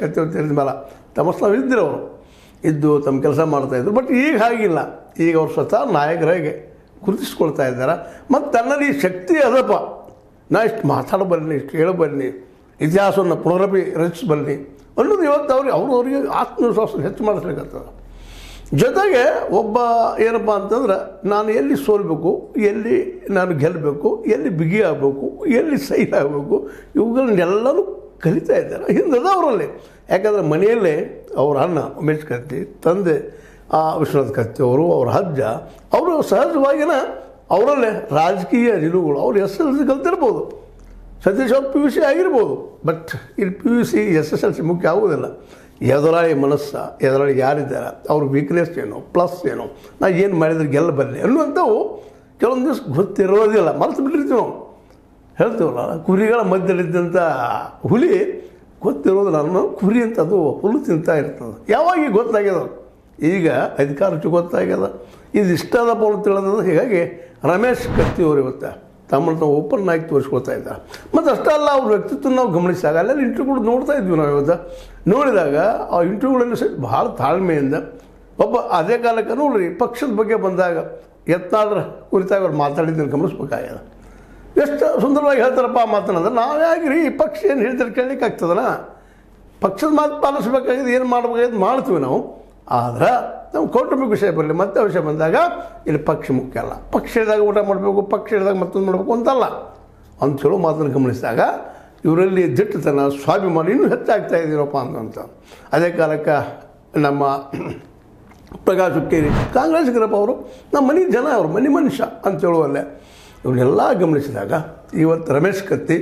ಕತ್ತಿ ಅಂತ ಹೇಳಿದ ಮೇಲೆ ತಮ್ಮಸ್ತಾವ್ ಇದ್ದರು ಅವರು ಇದ್ದು ತಮ್ಮ ಕೆಲಸ ಮಾಡ್ತಾಯಿದ್ರು. ಬಟ್ ಈಗ ಹಾಗಿಲ್ಲ. ಈಗ ಅವ್ರು ಸ್ವತಃ ನಾಯಕರಾಗಿ ಗುರುತಿಸ್ಕೊಳ್ತಾ ಇದ್ದಾರೆ. ಮತ್ತು ತನ್ನಲ್ಲಿ ಶಕ್ತಿ ಅದಪ್ಪ, ನಾ ಇಷ್ಟು ಮಾತಾಡಬಲ್ಲೆ, ಇಷ್ಟು ಹೇಳಬಲ್ಲೆ, ಇತಿಹಾಸವನ್ನು ಪುನರಪಿ ರಚಿಸಬಲ್ಲೆ ಅನ್ನೋದು ಇವತ್ತು ಅವ್ರಿಗೆ ಆತ್ಮವಿಶ್ವಾಸ ಹೆಚ್ಚು ಮಾಡಿಸ್ಲಿಕ್ಕತ್ತದ. ಜೊತೆಗೆ ಒಬ್ಬ ಏನಪ್ಪ ಅಂತಂದ್ರೆ ನಾನು ಎಲ್ಲಿ ಸೋಲ್ಬೇಕು, ಎಲ್ಲಿ ನಾನು ಗೆಲ್ಲಬೇಕು, ಎಲ್ಲಿ ಬಿಗಿ ಆಗಬೇಕು, ಎಲ್ಲಿ ಸೈಲ್ ಆಗಬೇಕು, ಇವುಗಳನ್ನೆಲ್ಲನೂ ಕಲಿತಾ ಇದ್ದಾರೆ. ಹಿಂದದ ಅವರಲ್ಲಿ. ಯಾಕಂದರೆ ಮನೆಯಲ್ಲೇ ಅವ್ರ ಅಣ್ಣ ಉಮೇಶ್ ಕತ್ತಿ, ತಂದೆ ವಿಶ್ವನಾಥ್ ಕತ್ತಿ ಅವರು, ಅವ್ರ ಅಜ್ಜ ಅವರು ಸಹಜವಾಗಿನ ಅವರಲ್ಲೇ ರಾಜಕೀಯ ನಿಲುವುಗಳು. ಅವ್ರು SSLC ಕಲ್ತಿರ್ಬೋದು, ಸತೀಶ್ ಅವ್ರು PUC ಆಗಿರ್ಬೋದು. ಬಟ್ ಇಲ್ಲಿ PUC SSLC ಮುಖ್ಯ ಆಗೋದಿಲ್ಲ. ಎದುರಾಳಿ ಮನಸ್ಸ, ಎದುರಾಳಿ ಯಾರಿದ್ದಾರೆ, ಅವ್ರ ವೀಕ್ನೆಸ್ ಏನು, ಪ್ಲಸ್ ಏನು, ನಾ ಏನು ಮಾಡಿದ್ರೆ ಗೆಲ್ಲಬಲ್ಲೆ ಅನ್ನುವಂಥವು ಕೆಲವೊಂದು ದಿವಸ ಗೊತ್ತಿರೋದಿಲ್ಲ. ಮರೆತು ಬಿಟ್ಟಿರ್ತೀವಿ ನಾವು. ಹೇಳ್ತೀವಲ್ಲ, ಕುರಿಗಳ ಮಧ್ಯದಲ್ಲಿದ್ದಂಥ ಹುಲಿ ಗೊತ್ತಿರೋದಿಲ್ಲ. ನಾನು ಕುರಿ ಅಂತ ಅದು ಹುಲ್ಲು ತಿಂತಾ ಇರ್ತದೆ. ಯಾವಾಗ ಈಗ ಗೊತ್ತಾಗ್ಯದ, ಈಗ ಅಧಿಕಾರಕ್ಕೆ ಗೊತ್ತಾಗ್ಯದ, ಇದು ಇಷ್ಟದಪ್ಪ ಅಂತ ತಿಳಿದ. ಹೀಗಾಗಿ ರಮೇಶ್ ಕತ್ತಿ ಅವರು ಇವತ್ತು ತಮ್ಮನ್ನು ತಾವು ಓಪನ್ ಆಗಿ ತೋರಿಸ್ಕೊಳ್ತಾ ಇದ್ದಾರೆ. ಮತ್ತು ಅಷ್ಟೇ ಅಲ್ಲ, ಅವ್ರ ವ್ಯಕ್ತಿತ್ವ ನಾವು ಗಮನಿಸಿದಾಗ ಅಲ್ಲೆಲ್ಲ ಇಂಟರ್ವ್ಯೂಗಳು ನೋಡ್ತಾ ಇದ್ವಿ ನಾವು. ಇವತ್ತು ನೋಡಿದಾಗ ಆ ಇಂಟರ್ವ್ಯೂಗಳಲ್ಲಿ ಸಹ ಭಾಳ ತಾಳ್ಮೆಯಿಂದ ಒಬ್ಬ ಅದೇ ಕಾಲಕ್ಕೆ ನೋಡ್ರಿ ಪಕ್ಷದ ಬಗ್ಗೆ ಬಂದಾಗ ಯತ್ನಾಳರ ಕುರಿತಾಗಿ ಅವ್ರು ಮಾತಾಡಿದ್ದನ್ನು ಗಮನಿಸ್ಬೇಕಾಗ್ಯದ. ಎಷ್ಟು ಸುಂದರವಾಗಿ ಹೇಳ್ತಾರಪ್ಪ ಮಾತನಾಡಿದ್ರೆ ನಾವ್ಯಾಗ್ರಿ ಈ ಪಕ್ಷ ಏನು ಹೇಳ್ತಾರೆ ಕೇಳಲಿಕ್ಕೆ ಆಗ್ತದನ. ಪಕ್ಷದ ಮಾತು ಪಾಲಿಸ್ಬೇಕಾಗಿದೆ, ಏನು ಮಾಡ್ಬೇಕಾಗಿದ್ದು ಮಾಡ್ತೀವಿ ನಾವು. ಆದ್ರೆ ನಾವು ಕೌಟುಂಬಿಕ ವಿಷಯ ಬರಲಿ, ಮತ್ತೆ ವಿಷಯ ಬಂದಾಗ ಇಲ್ಲಿ ಪಕ್ಷ ಮುಖ್ಯ ಅಲ್ಲ. ಪಕ್ಷ ಹಿಡಿದಾಗ ಊಟ ಮಾಡಬೇಕು, ಪಕ್ಷ ಹಿಡಿದಾಗ ಮತ್ತೊಂದು ಮಾಡಬೇಕು ಅಂತಲ್ಲ. ಅಂತ ಚಲೋ ಮಾತನ್ನು ಗಮನಿಸಿದಾಗ ಇವರಲ್ಲಿ ದಿಟ್ಟತನ, ಸ್ವಾಭಿಮಾನ ಇನ್ನೂ ಹೆಚ್ಚಾಗ್ತಾ ಇದ್ದೀರಪ್ಪ ಅಂತ. ಅದೇ ಕಾಲಕ್ಕೆ ನಮ್ಮ ಪ್ರಕಾಶ್ ಹುಕ್ಕೇರಿ ಕಾಂಗ್ರೆಸ್ಗರಪ್ಪ ಅವರು ನಮ್ಮ ಮನೆ ಜನ, ಅವರು ಮನೆ ಮನುಷ್ಯ ಅಂತ ಹೇಳುವಲ್ಲೇ ಇವನ್ನೆಲ್ಲ ಗಮನಿಸಿದಾಗ ಇವತ್ತು ರಮೇಶ್ ಕತ್ತಿ